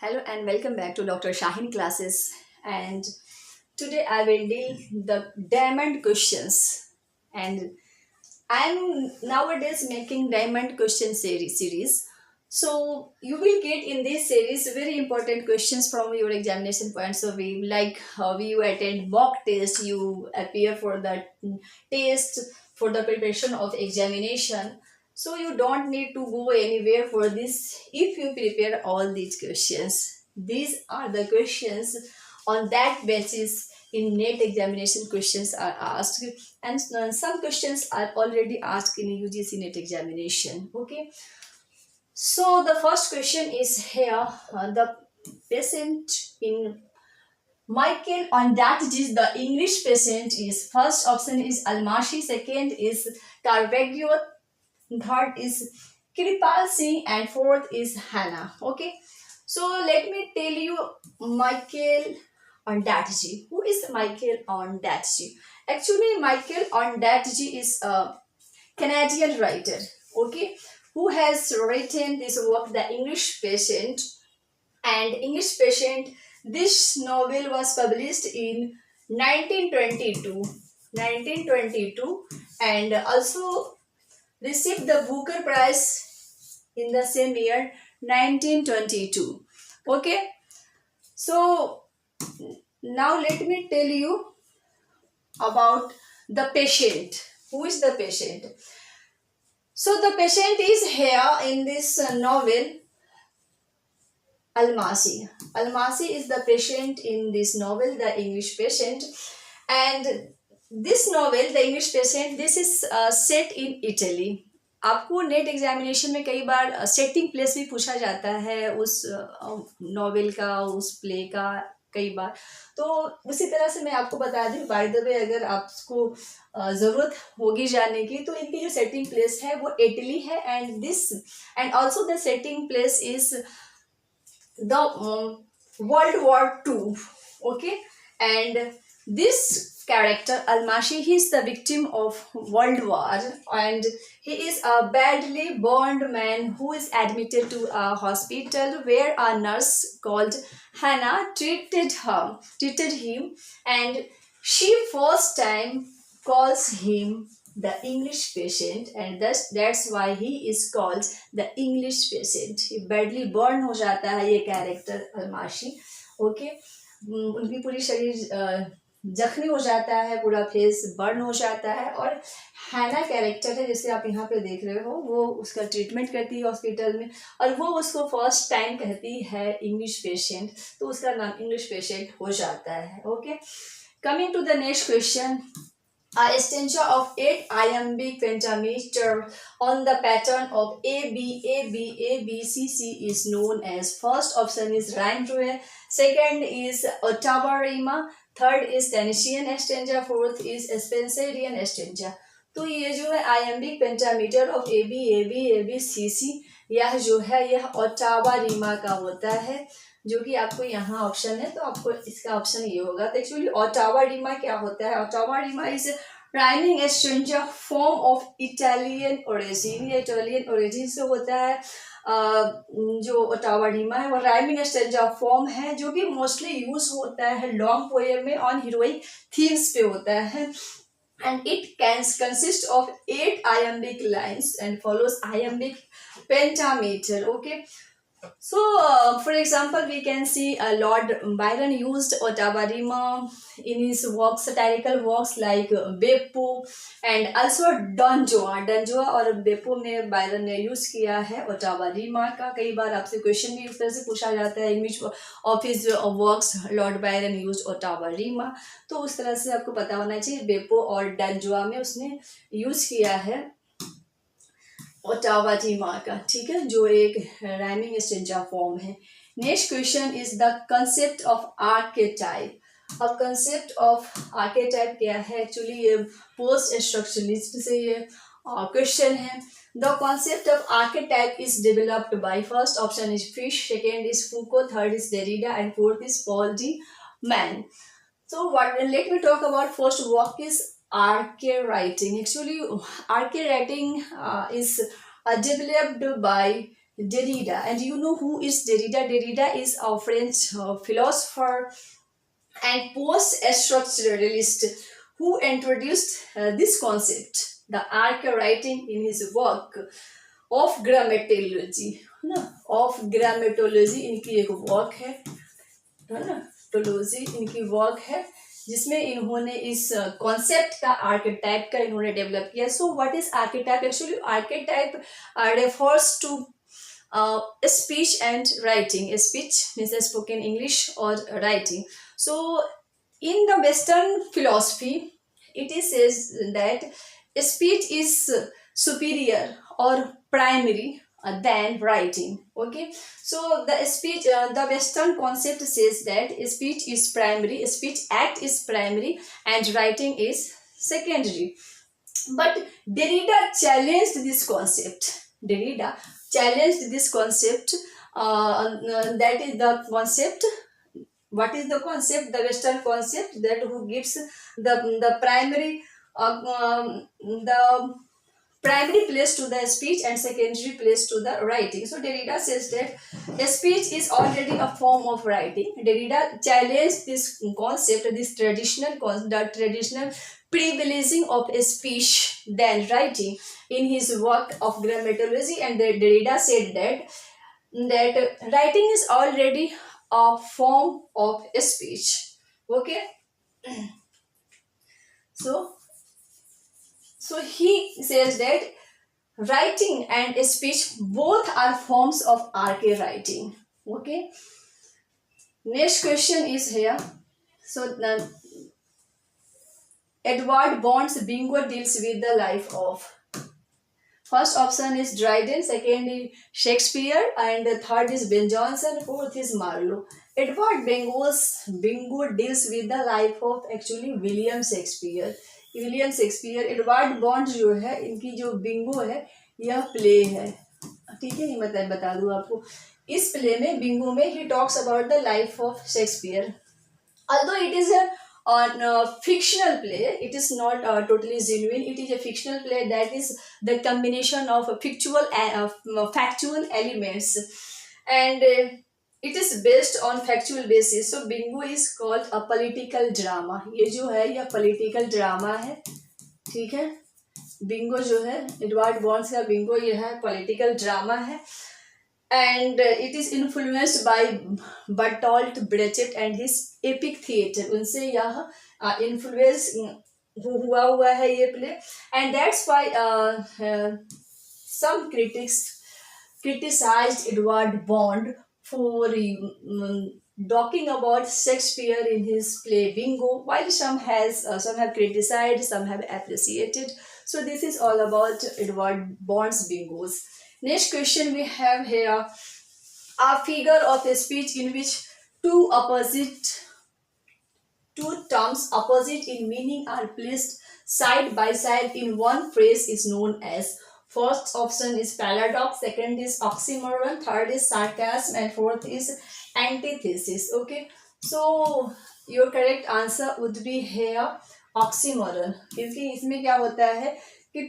Hello and welcome back to Dr. Shahin classes. And today I will deal the diamond questions. And I'm nowadays making diamond question series. So you will get in this series very important questions from your examination points of view, like how you attend mock test, you appear for the test for the preparation of examination. So you don't need to go anywhere for this if you prepare all these questions. These are the questions on that basis in NET examination questions are asked, and some questions are already asked in UGC NET examination. Okay, so the first question is here, the patient in Michael on that is the English patient is first option is Almashi, second is Caravaggio, third is Kirpal Singh, and fourth is Hannah. Okay, so let me tell you Michael Ondaatje. Who is Michael Ondaatje? Actually, Michael Ondaatje is a Canadian writer. Okay, who has written this work, The English Patient, and English Patient. This novel was published in 1922, 1922, and also received the Booker Prize in the same year, 1922. Okay, so now let me tell you about the patient. Who is the patient? So the patient is here in this novel, Almasi. Almasi is the patient in this novel, The English Patient. And this novel, The English Patient, this is set in Italy. आपको net examination में कई बार setting place भी पूछा जाता है उस novel का, उस प्ले का कई बार। तो उसी तरह से मैं आपको बता दूं, बाय द वे, अगर आपको ज़रूरत होगी जानने की, तो इनकी जो सेटिंग प्लेस है वो इटली है, and also the setting place is the World War II. Okay, and this character Almashi, he is the victim of World War, and he is a badly burned man who is admitted to a hospital where a nurse called Hannah treated him, and she first time calls him the English patient, and that's why he is called the English patient. badly burn हो जाता है ये character अलमाशी. Okay, उनकी पूरी शरीर जख्मी हो जाता है, पूरा फेस बर्न हो जाता है, और हैना कैरेक्टर है जिसे आप यहाँ पे देख रहे हो, वो उसका ट्रीटमेंट करती है हॉस्पिटल में, और वो उसको फर्स्ट टाइम कहती है इंग्लिश पेशेंट, तो उसका नाम इंग्लिश पेशेंट हो जाता है. Okay, coming to the next question. A stanza of 8 iambic pentameter on the pattern of A B A B A B C C is known as, first option is rhyme rule, second is Ottawa rima, third is Tennessinian stanza, fourth is Spenserian stanza. तो ये जो है iambic pentameter of A B A B A B C C, यह जो है यह Ottawa Reema का होता है, जो कि आपको यहाँ ऑप्शन है, तो आपको इसका ऑप्शन ये होगा. तो एक्चुअली ओटावा रीमा क्या होता है? Ottava rima is rhyming stranger form of Italian origin. ये इटालियन ओरिजिन से होता है. जो ओटावा रीमा है वो राइमिंग स्ट्रेंजर फॉर्म है, जो कि मोस्टली यूज होता है लॉन्ग पोएम में ऑन हीरोइक थीम्स पे होता है, and it can consist of 8 iambic lines and follows iambic pentameter. Okay, so for example we can see Lord Byron used Ottawa rima in his works, satirical works like Beppo and also Don Juan. और बेपो में Byron ने use किया है ottava Reema का. कई बार आपसे question भी इस तरह से पूछा जाता है, image of his works Lord Byron use ottava rima, तो उस तरह से आपको पता होना चाहिए बेपो और डंजुआ में उसने यूज किया है ओटावा रीमा का. ठीक है, जो एक राइमिंग स्ट्रेंजा फॉर्म है. Next question is the concept of archetype. अब कंसेप्ट ऑफ आर्केटाइप क्या है? एक्चुअली ये पोस्ट स्ट्रक्चरलिस्ट से ये क्वेश्चन है. The concept of archetype is developed by, first option is Fish, second is Foucault, third is Derrida, and fourth is Paul de Man. So let me talk about first work is arche writing. Actually, arche writing is developed by Derrida. And you know who is Derrida? Derrida is a French philosopher and post-structuralist who introduced this concept, the arc-writing, in his work of grammatology, है ना, of grammatology इनकी एक work है ना, टोलॉजी इनकी work है, जिसमें इन्होंने इस कॉन्सेप्ट का आर्केटाइप का इन्होंने डेवलप किया. So what is archetype? Actually archetype refers to speech and writing. Speech means spoken English or writing. So in the Western philosophy, it is says that speech is superior or primary than writing. Okay, so the speech, the Western concept says that speech is primary, speech act is primary, and writing is secondary. But Derrida challenged this concept. Derrida challenged this concept. That is the concept. What is the concept? The Western concept that who gives the primary the primary place to the speech and secondary place to the writing. So Derrida says that a speech is already a form of writing. Derrida challenged this concept, this traditional privileging of a speech than writing in his work of grammatology, and Derrida said that writing is already a form of speech. Okay, so he says that writing and speech both are forms of arc writing. Okay, next question is here. So Edward Bond's Bingo deals with the life of. First option is Dryden, second is Shakespeare, and the third is Ben Jonson, fourth is Marlowe. Edward Bingo deals with the life of actually William Shakespeare. Edward bond जो है, इनकी जो Bingo है, यह play है. ठीक है, ये मतलब बता दूं आपको. इस प्ले में, बिंगो में, he talks about the life of Shakespeare. Although it is a fictional play, it is not totally genuine. It is a fictional play that is the combination of factual elements, and it is based on factual basis. So Bingo is called a political drama. ये जो है, यह political drama है. ठीक है, Bingo जो है, Edward bonds का बिंगो, ये है political drama है. And it is influenced by Bertolt Brecht and his epic theater. उनसे यह influence हुआ है ये play, and that's why some critics criticized Edward Bond for talking about Shakespeare in his play Bingo, while some have criticized, some have appreciated. So this is all about Edward Bond's Bingos. Next question we have here: a figure of a speech in which two terms opposite in meaning are placed side by side in one phrase is known as. First option is paradox, second is oxymoron, third is sarcasm, and fourth is antithesis. Okay, so your correct answer would be here oxymoron, क्योंकि इसमें क्या होता है कि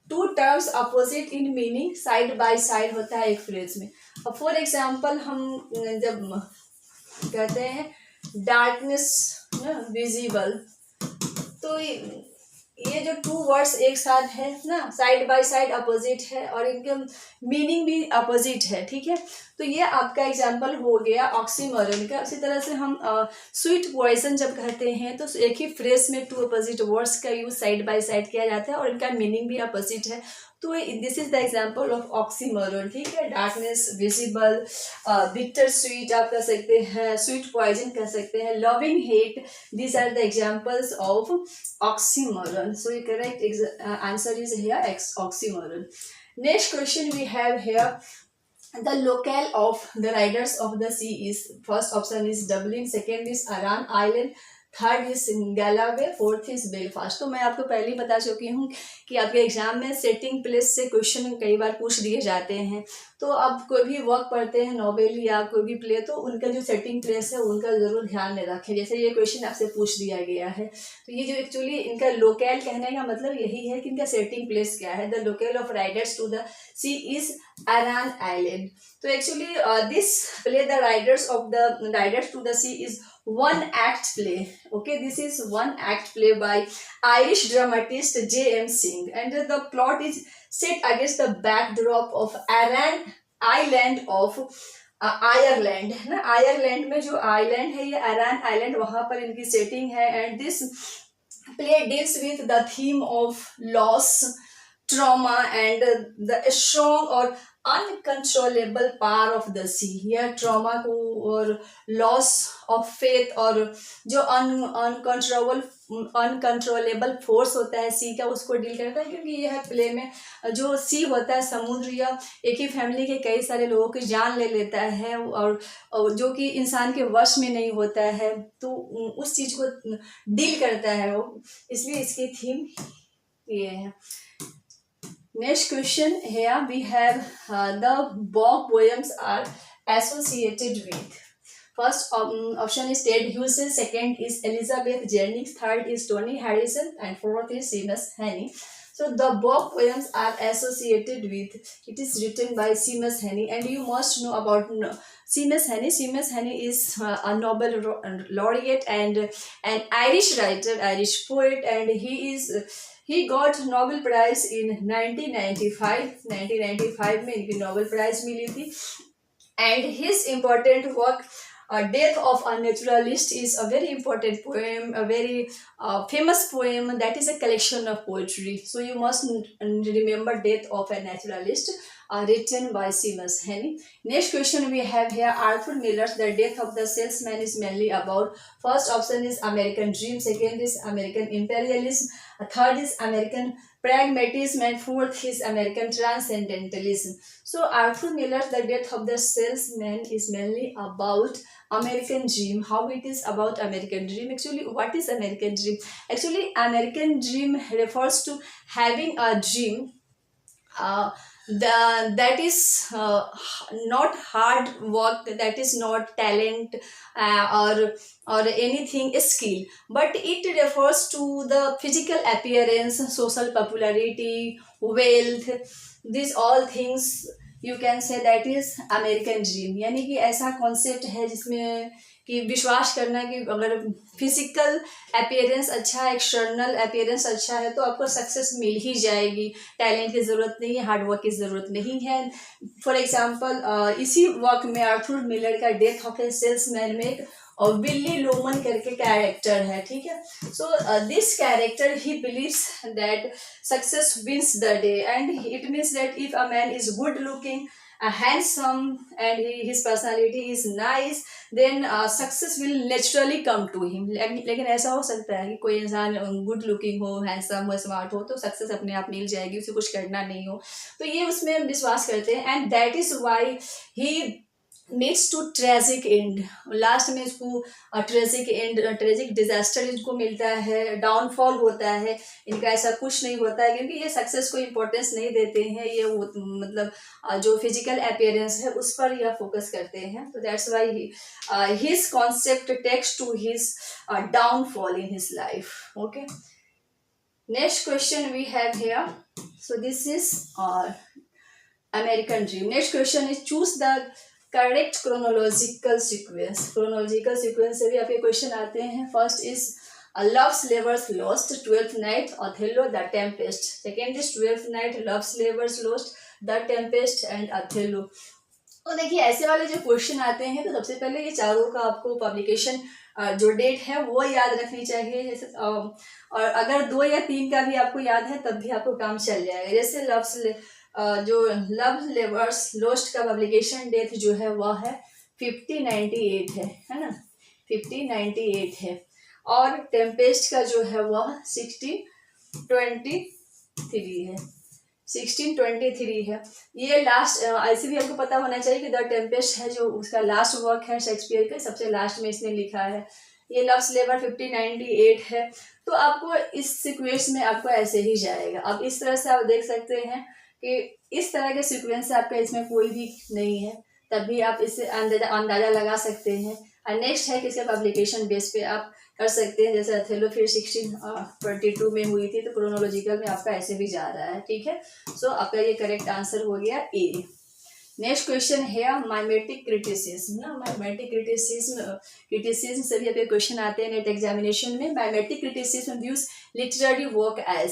two terms opposite in meaning side by side होता है एक phrase में. अब फॉर एग्जाम्पल, हम जब कहते हैं डार्कनेस ना विजिबल, तो ये जो टू वर्ड्स एक साथ है ना, साइड बाय साइड अपोजिट है, और इनके मीनिंग भी अपोजिट है. ठीक है, तो ये आपका एग्जाम्पल हो गया ऑक्सीमोरन का. इसी तरह से हम स्वीट पॉइजन जब कहते हैं, तो एक ही फ्रेज में टू अपोजिट वर्ड्स का यूज साइड बाय साइड किया जाता है, और इनका मीनिंग भी अपोजिट है. तो this is the example of oxymoron. ठीक है, डार्कनेस विजिबल, बिटर स्वीट आप कह सकते हैं, स्वीट पॉइजन कह सकते हैं, loving hate, these are the examples of oxymoron. So ये correct answer is here oxymoron. Next question we have here: the locale of the Riders of the Sea is. First option is Dublin, second is Aran Island, third is Galway, fourth is Belfast. तो मैं आपको पहले ही बता चुकी हूँ कि आपके exam में सेटिंग प्लेस से क्वेश्चन कई बार पूछ दिए जाते हैं. तो आप कोई भी वर्क पढ़ते हैं, नॉवेल या कोई भी प्ले, तो उनका जो सेटिंग प्लेस है उनका जरूर ध्यान में रखें. जैसे ये क्वेश्चन आपसे पूछ दिया गया है, तो ये जो एक्चुअली इनका लोकेल कहने का मतलब यही है कि इनका सेटिंग प्लेस क्या है. The locale of Riders to the Sea is Aran Island. So actually, this play, the Riders to the Sea, is one act play. Okay, this is one act play by Irish dramatist J.M. Singh, and the plot is set against the backdrop of Aran Island of Ireland है ना. Ireland में जो island है ये Aran island, वहां पर इनकी setting है. And this play deals with the theme of loss, trauma, and the strong or uncontrollable power of the sea. यह ट्रॉमा को और लॉस ऑफ फेथ और जो अनकंट्रोलेबल फोर्स होता है सी का, उसको डील करता है. क्योंकि यह प्ले में जो सी होता है, समुद्र, या एक ही फैमिली के कई सारे लोगों की जान ले लेता है, और जो कि इंसान के वश में नहीं होता है, तो उस चीज को डील करता है वो, इसलिए इसकी थीम ये है. Next question here we have the Bach poems are associated with. First option is Ted Hughes, second is Elizabeth Jennings, third is Tony Harrison, and fourth is Seamus Heaney. So the Bach poems are associated with. It is written by Seamus Heaney, and you must know about Seamus Heaney. Seamus Heaney is a Nobel laureate and an Irish writer, Irish poet, and he got Nobel Prize in 1995. 1995 में इनकी Nobel Prize मिली थी. And his important work, Death of a Naturalist, is a very important poem, a very famous poem that is a collection of poetry. So you must remember Death of a Naturalist, written by Seamus Heaney. Next question we have here, Arthur Miller's The Death of the Salesman is mainly about. First option is American Dream, second is American Imperialism, third is American Pragmatism, and fourth is American Transcendentalism. So Arthur Miller's The Death of the Salesman is mainly about American Dream. How it is about American Dream? Actually, what is American Dream? Actually, American Dream refers to having a dream that is not hard work, that is not talent or anything skill, but it refers to the physical appearance, social popularity, wealth, these all things you can say that is American Dream. यानी कि ऐसा concept है जिसमें कि विश्वास करना कि अगर फिजिकल अपीयरेंस अच्छा है, एक्सटर्नल अपीयरेंस अच्छा है, तो आपको सक्सेस मिल ही जाएगी. टैलेंट की ज़रूरत नहीं है, हार्ड वर्क की ज़रूरत नहीं है. फॉर एग्जांपल इसी वर्क में आर्थर मिलर का डेथ ऑफ ए सेल्समैन में एक और बिल्ली लोमन करके कैरेक्टर है. ठीक है. So this character he believes that success wins the day, and it means that if a man is good looking, handsome, and his personality is nice, then success will naturally come to him. लेकिन ऐसा हो सकता है कि कोई इंसान good looking हो, handsome हो, स्मार्ट हो, तो सक्सेस अपने आप मिल जाएगी, उसे कुछ करना नहीं हो. तो ये उसमें विश्वास करते हैं, and that is why he needs to tragic end. Last में इसको ट्रेजिक एंड, ट्रेजिक डिजास्टर इनको मिलता है, डाउनफॉल होता है. इनका ऐसा कुछ नहीं होता है क्योंकि ये सक्सेस को इम्पोर्टेंस नहीं देते हैं. ये मतलब जो फिजिकल अपीयरेंस है उस पर यह फोकस करते हैं. तो that's why his concept takes to his downfall in his life. Okay. Next question we have here. So this is American Dream. Next question is choose the correct chronological sequence. Chronological sequence से भी आपके question आते हैं. First is Love's Labour's Lost, Twelfth Night, Othello, the Tempest. Second is Twelfth Night, Love's Labour's Lost, the Tempest, and Othello. तो देखिए ऐसे वाले जो क्वेश्चन आते हैं, तो सबसे पहले ये चारों का आपको पब्लिकेशन जो डेट है वो याद रखनी चाहिए. जैसे और अगर 2 या 3 का भी आपको याद है तब भी आपको काम चल जाएगा. जैसे जो लव लेवर्स लोस्ट का पब्लिकेशन डेट जो है वह है 1598 है ना, 1598 है. और टेम्पेस्ट का जो है वह 1623 है, 1623 है. ये लास्ट ऐसे भी आपको पता होना चाहिए कि द टेम्पेस्ट है जो उसका लास्ट वर्क है शेक्सपियर का, सबसे लास्ट में इसने लिखा है. ये लव स्लेवर 1598 है. तो आपको इस सीक्वेंस में आपको ऐसे ही जाएगा. अब इस तरह से आप देख सकते हैं कि इस तरह के सीक्वेंस से आपका इसमें कोई भी नहीं है, तब भी आप इससे अंदाजा लगा सकते हैं. और नेक्स्ट है कि इसके पब्लिकेशन बेस पे आप कर सकते हैं. जैसे अथेलो फिर 1622 में हुई थी, तो क्रोनोलॉजिकल में आपका ऐसे भी जा रहा है. ठीक है. सो आपका ये करेक्ट आंसर हो गया ए. नेक्स्ट क्वेश्चन है माइमेटिक क्रिटिसिज्म ना। माइमेटिक क्रिटिसिज्म से भी आपके क्वेश्चन आते हैं नेट एग्जामिनेशन में। Mimetic criticism views literary work as,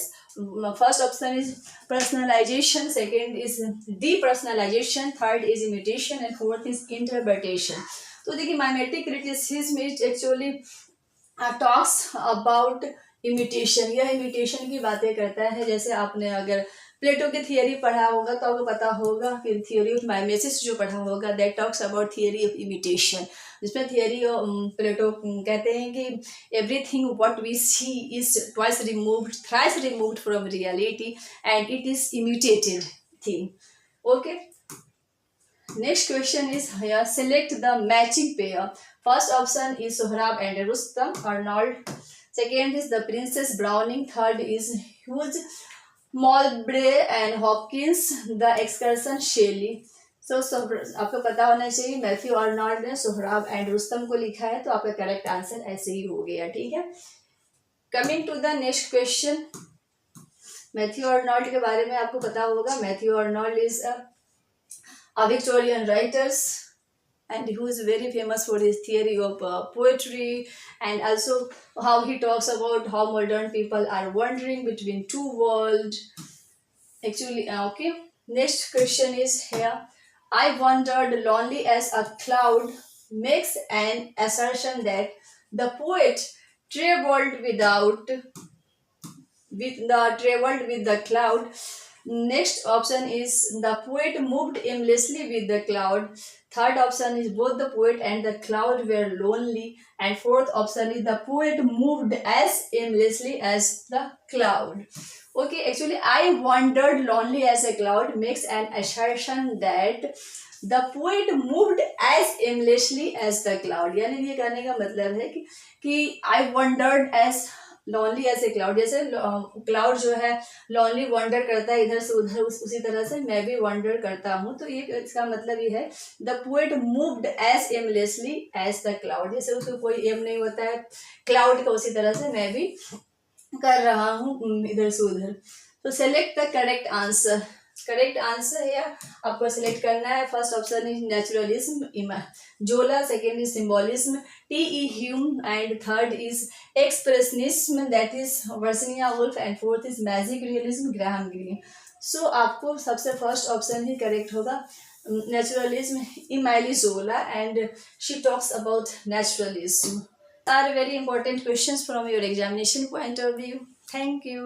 first option is personalisation, second is depersonalisation, third is imitation and fourth is interpretation. तो देखिए mimetic criticism is actually talks about imitation, यह imitation की बातें करता है। जैसे आपने अगर प्लेटो की थियरी पढ़ा होगा तो आपको पता होगा कि थियरी ऑफ माइमेसिस जो पढ़ा होगा, that talks about theory of imitation, जिसमें थियरी प्लेटो कहते हैं कि everything what we see is twice removed thrice removed from reality and it is imitated thing. Okay, next question is here, select the matching pair. First option is Sohrab and Rustam Arnold, second is the Princess Browning, third is Hugh Mowbray and Hopkins, the Excursion Shelley. So आपको पता होना चाहिए Matthew Arnold ने Sohrab and Rustam को लिखा है, तो आपका करेक्ट आंसर ऐसे ही हो गया। ठीक है, coming to the next question. Matthew Arnold के बारे में आपको पता होगा, Matthew Arnold is a Victorian writers and who is very famous for his theory of poetry, and also how he talks about how modern people are wandering between two worlds. Actually, okay. Next question is here. I wandered lonely as a cloud makes an assertion that the poet traveled with the cloud. Next option is the poet moved aimlessly with the cloud. Third option is both the poet and the cloud were lonely. And fourth option is the poet moved as aimlessly as the cloud. Okay, actually I wandered lonely as a cloud makes an assertion that the poet moved as aimlessly as the cloud. यानी ये कहने का मतलब है कि I wandered as lonely as a cloud, जैसे cloud जो है लॉनली वंडर करता है इधर से उधर, उसी तरह से मैं भी वंडर करता हूँ। तो ये इसका मतलब ये है the poet moved as aimlessly as the cloud, जैसे उसको कोई एम नहीं होता है क्लाउड का, उसी तरह से मैं भी कर रहा हूँ इधर से उधर। तो select the correct answer. Correct answer है आपको सिलेक्ट करना है। First option is naturalism Zola, second is symbolism TE. Hulme and third is expressionism that is Virginia Woolf and fourth is magic realism Graham Greene. So आपको सबसे first option ही correct होगा, naturalism Emile Zola and she talks about naturalism. Are very important questions from your examination point of view. Thank you.